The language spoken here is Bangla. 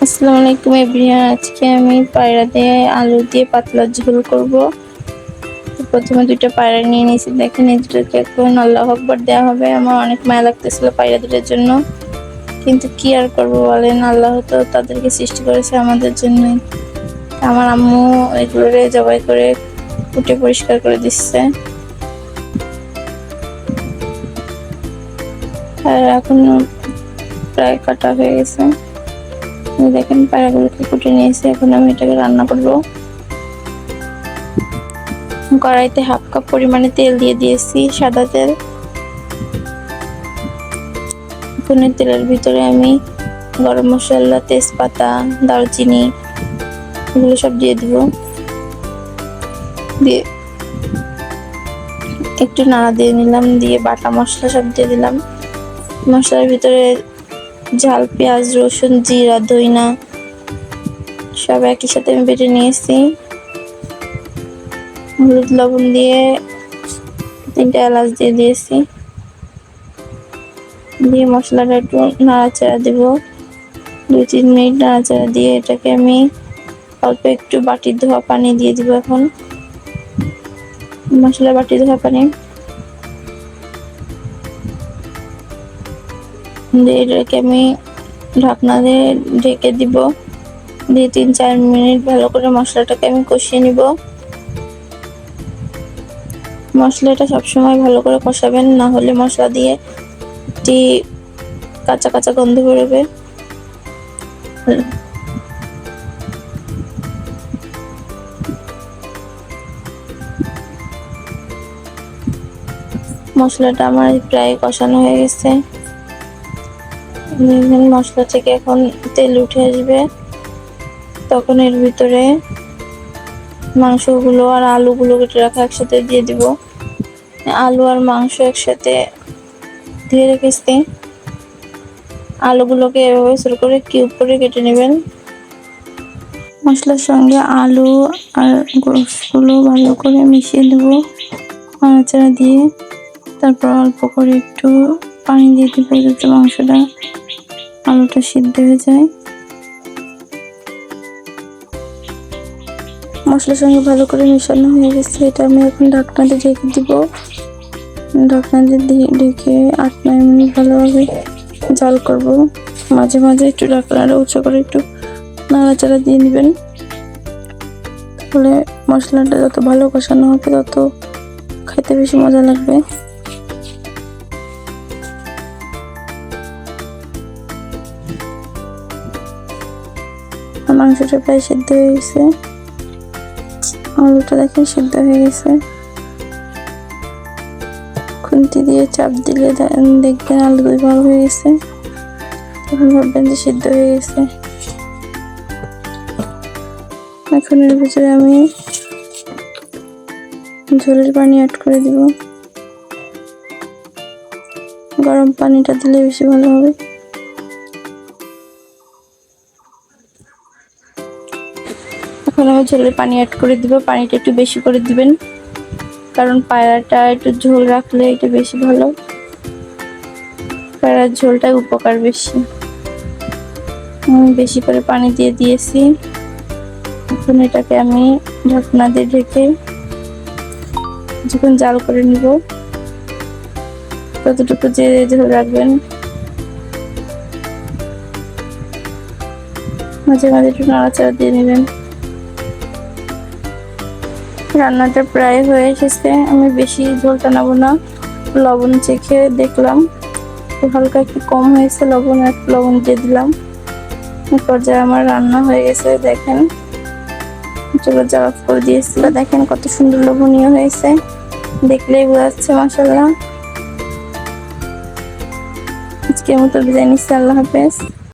আসসালামু আলাইকুম এভরিওয়ান। আজকে আমি পায়রা দিয়ে আলু দিয়ে পাতলা ঝোল করব। প্রথমে দুইটা পায়রা নিয়ে নিয়েছি, দেখেন এই দুটোকে এখন আল্লাহু আকবার দেওয়া হবে। আমার অনেক মায়া লাগতেছিল পায়রা দুটোর জন্য, কিন্তু কি আর করবো বলেন, আল্লাহ তো তাদেরকে সৃষ্টি করেছে আমাদের জন্যই। আমার আম্মু এগুলোরে জবাই করে কুটে পরিষ্কার করে দিচ্ছে, আর এখন প্রায় কাটা হয়ে গেছে। দেখেন পায়রাগুলোকে কুটে নিয়েছি, এখন আমি এটাকে রান্না করব। কড়াইতে 1/2 কাপ পরিমাণে তেল দিয়ে দিয়েছি, সাদা তেল। এখন তেলের ভিতরে আমি গরম মশলা, তেজপাতা, দারুচিনি এগুলো সব দিয়ে দিব। দিয়ে একটু নাড়া দিয়ে নিলাম, দিয়ে বাটা মশলা সব দিয়ে দিলাম। মশলার ভিতরে ঝাল, পেঁয়াজ, রসুন, জিরা, ধইনা সব একই সাথে আমি বেটে নিয়েছি। হলুদ, লবণ দিয়ে 3টা এলাচ দিয়ে দিয়েছি। দিয়ে মশলাটা একটু নাড়াচাড়া দিব, 2-3 মিনিট নাড়াচাড়া দিয়ে এটাকে আমি অল্প একটু বাটির ধোয়া পানি দিয়ে দিব। এখন মশলা বাটি ধোয়া পানি দিয়ে এটাকে আমি ঢাকনা দিয়ে ঢেকে দিব। দিয়ে 3-4 মিনিট ভালো করে মশলাটাকে আমি কষিয়ে নিব। মশলাটা সবসময় ভালো করে কষাবেন, না হলে মশলা দিয়ে একটি কাঁচা কাঁচা গন্ধ বেরোবে। মশলাটা আমার প্রায় কষানো হয়ে গেছে। মশলা থেকে এখন তেল উঠে আসবে, তখন এর ভিতরে মাংসগুলো আর আলুগুলো কেটে রাখা একসাথে দিয়ে দিব। আলু আর মাংস একসাথে দিয়ে রেখেছি। আলুগুলোকে এভাবে ছোট করে কিউব করে কেটে নেবেন। মশলার সঙ্গে আলু আর গোশগুলো ভালো করে মিশিয়ে দেব নাড়াচাড়া দিয়ে। তারপর অল্প করে একটু পানি দিয়ে দেব যাতে মাংসটা আলুটা সিদ্ধ হয়ে যায়। মশলার সঙ্গে ভালো করে মেশানো হয়ে গেছে, এটা আমি এখন ঢাকনা দিয়ে ঢেকে দিব। ঢাকনা দিয়ে ঢেকে 8-9 মিনিট ভালোভাবে জাল করব। মাঝে মাঝে একটু ঢাকনাটা উঁচু করে একটু নাড়াচাড়া দিয়ে নেবেন, তাহলে মশলাটা যত ভালো কষানো হবে তত খেতে বেশি মজা লাগবে। মাংসটা প্রায় সিদ্ধ হয়ে গেছে, আলুটা দেখেন সিদ্ধ হয়ে গেছে। খুন্তি দিয়ে চাপ দিলে দেখবেন আলু 2 ভাগ হয়ে গেছে, তখন ভাববেন যে সিদ্ধ হয়ে গেছে। এখন এর ভিতরে আমি ঝোলের পানি অ্যাড করে দিব। গরম পানিটা দিলে বেশি ভালো হবে। এখন আমি ঝোলের পানি অ্যাড করে দিব। পানিটা একটু বেশি করে দিবেন, কারণ পায়রাটা একটু ঝোল রাখলে এটা বেশি ভালো। পায়রার ঝোলটাই উপকার বেশি। আমি বেশি করে পানি দিয়ে দিয়েছি। এখন এটাকে আমি ঢাকনা দিয়ে ঢেকে যখন জাল করে নিব, ততটুকু যে ঝোল রাখবেন। মাঝে মাঝে একটু নাড়াচাড়া দিয়ে নেবেন। রান্নাটা প্রায় হয়ে এসেছে, আমি বেশি ঝোল টানাবো না। লবণ চেখে দেখলাম হালকা একটু কম হয়েছে, লবণ দিয়ে দিলাম। পর্যায়ে আমার রান্না হয়ে গেছে, দেখেন চুলা জ্বালা অফ করে দিয়েছি। দেখেন কত সুন্দর লোভনীয় হয়েছে, দেখলেই বোঝা যাচ্ছে মাশাআল্লাহ। আজকের মতো বিদায় নিচ্ছি, আল্লাহ হাফেজ।